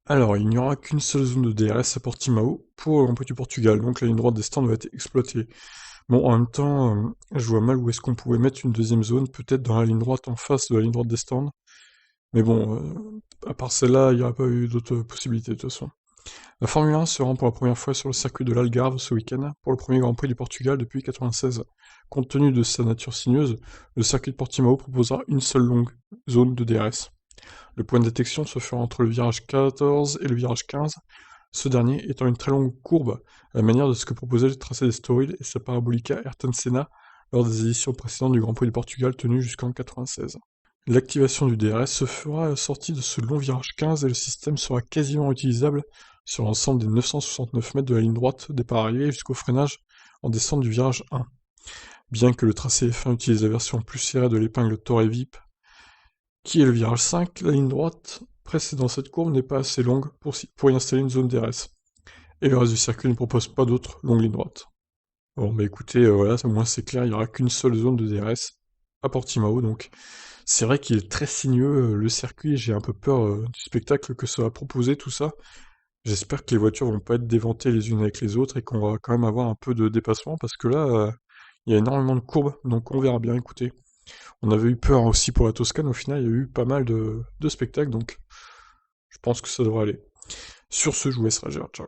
Alors, il n'y aura qu'une seule zone de DRS à Portimao pour le Grand Prix du Portugal, donc la ligne droite des stands va être exploitée. Bon, en même temps, je vois mal où est-ce qu'on pouvait mettre une deuxième zone, peut-être dans la ligne droite en face de la ligne droite des stands. Mais bon, à part celle-là, il n'y aurait pas eu d'autres possibilités de toute façon. La Formule 1 se rend pour la première fois sur le circuit de l'Algarve ce week-end, pour le premier Grand Prix du Portugal depuis 1996. Compte tenu de sa nature sinueuse, le circuit de Portimao proposera une seule longue zone de DRS. Le point de détection se fera entre le virage 14 et le virage 15, ce dernier étant une très longue courbe, à la manière de ce que proposait le tracé d'Estoril et sa parabolica Ayrton Senna lors des éditions précédentes du Grand Prix du Portugal tenues jusqu'en 1996. L'activation du DRS se fera à la sortie de ce long virage 15 et le système sera quasiment utilisable sur l'ensemble des 969 mètres de la ligne droite départ-arrivée jusqu'au freinage en descente du virage 1. Bien que le tracé F1 utilise la version plus serrée de l'épingle Torre VIP, qui est le virage 5, la ligne droite précédant cette courbe n'est pas assez longue pour y installer une zone DRS. Et le reste du circuit ne propose pas d'autres longues lignes droites. Bon bah écoutez, voilà, au moins c'est clair, il n'y aura qu'une seule zone de DRS à Portimao, donc c'est vrai qu'il est très sinueux le circuit, j'ai un peu peur du spectacle que ça va proposer tout ça. J'espère que les voitures vont pas être déventées les unes avec les autres et qu'on va quand même avoir un peu de dépassement parce que là, il y a énormément de courbes, donc on verra bien, écoutez. On avait eu peur aussi pour la Toscane, au final il y a eu pas mal de spectacles, donc je pense que ça devrait aller. Sur ce, je vous laisse réagir, ciao.